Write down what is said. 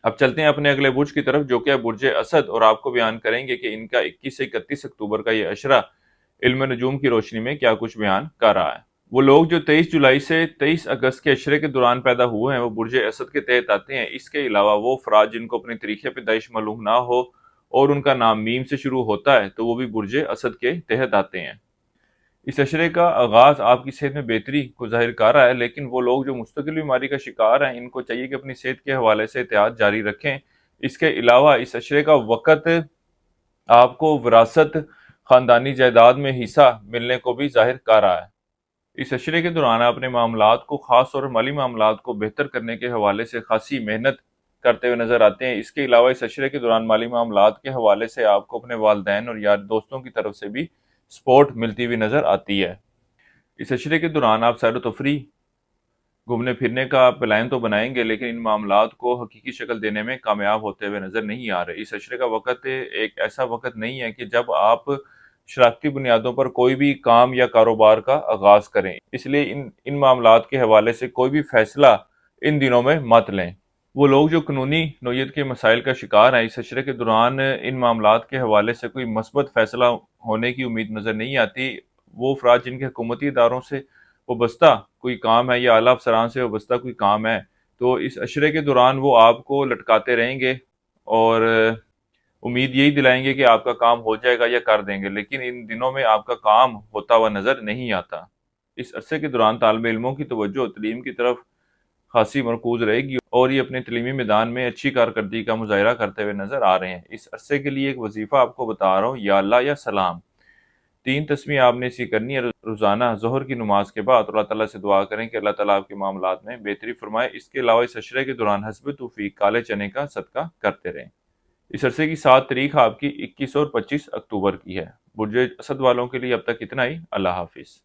اب چلتے ہیں اپنے اگلے برج کی طرف جو کہ ہے برج اسد، اور آپ کو بیان کریں گے کہ ان کا 21 سے 31 اکتوبر کا یہ اشرہ علم نجوم کی روشنی میں کیا کچھ بیان کر رہا ہے۔ وہ لوگ جو 23 جولائی سے 23 اگست کے اشرے کے دوران پیدا ہوئے ہیں وہ برج اسد کے تحت آتے ہیں۔ اس کے علاوہ وہ افراد جن کو اپنی تاریخ پیدائش معلوم نہ ہو اور ان کا نام میم سے شروع ہوتا ہے تو وہ بھی برج اسد کے تحت آتے ہیں۔ اس اشرے کا آغاز آپ کی صحت میں بہتری کو ظاہر کر رہا ہے، لیکن وہ لوگ جو مستقل بیماری کا شکار ہیں ان کو چاہیے کہ اپنی صحت کے حوالے سے احتیاط جاری رکھیں۔ اس کے علاوہ اس اشرے کا وقت آپ کو وراثت، خاندانی جائیداد میں حصہ ملنے کو بھی ظاہر کر رہا ہے۔ اس اشرے کے دوران آپ اپنے معاملات کو، خاص طور پر مالی معاملات کو بہتر کرنے کے حوالے سے خاصی محنت کرتے ہوئے نظر آتے ہیں۔ اس کے علاوہ اس اشرے کے دوران مالی معاملات کے حوالے سے آپ کو اپنے والدین اور یار دوستوں کی طرف سے بھی سپورٹ ملتی ہوئی نظر آتی ہے۔ اس اشرے کے دوران آپ سیر و تفریح، گھومنے پھرنے کا پلان تو بنائیں گے لیکن ان معاملات کو حقیقی شکل دینے میں کامیاب ہوتے ہوئے نظر نہیں آ رہے۔ اس اشرے کا وقت ایک ایسا وقت نہیں ہے کہ جب آپ شراکتی بنیادوں پر کوئی بھی کام یا کاروبار کا آغاز کریں، اس لیے ان معاملات کے حوالے سے کوئی بھی فیصلہ ان دنوں میں مت لیں۔ وہ لوگ جو قانونی نوعیت کے مسائل کا شکار ہیں، اس اشرے کے دوران ان معاملات کے حوالے سے کوئی مثبت فیصلہ ہونے کی امید نظر نہیں آتی۔ وہ افراد جن کے حکومتی اداروں سے وابستہ کوئی کام ہے یا اعلیٰ افسران سے وابستہ کوئی کام ہے تو اس اشرے کے دوران وہ آپ کو لٹکاتے رہیں گے اور امید یہی دلائیں گے کہ آپ کا کام ہو جائے گا یا کر دیں گے، لیکن ان دنوں میں آپ کا کام ہوتا ہوا نظر نہیں آتا۔ اس عرصے کے دوران طالب علموں کی توجہ تعلیم کی طرف خاصی مرکوز رہے گی اور یہ اپنے تعلیمی میدان میں اچھی کارکردگی کا مظاہرہ کرتے ہوئے نظر آ رہے ہیں۔ اس عرصے کے لیے ایک وظیفہ آپ کو بتا رہا ہوں، یا اللہ یا سلام، 3 تسبیح آپ نے اسی کرنی ہے روزانہ ظہر کی نماز کے بعد، اور اللہ تعالیٰ سے دعا کریں کہ اللہ تعالیٰ آپ کے معاملات میں بہتری فرمائے۔ اس کے علاوہ اس اشرے کے دوران حسب توفیق کالے چنے کا صدقہ کرتے رہیں۔ اس عرصے کی 7 تاریخ آپ کی 21 اور 25 اکتوبر کی ہے۔ برج اسد والوں کے لیے اب تک اتنا ہی۔ اللہ حافظ۔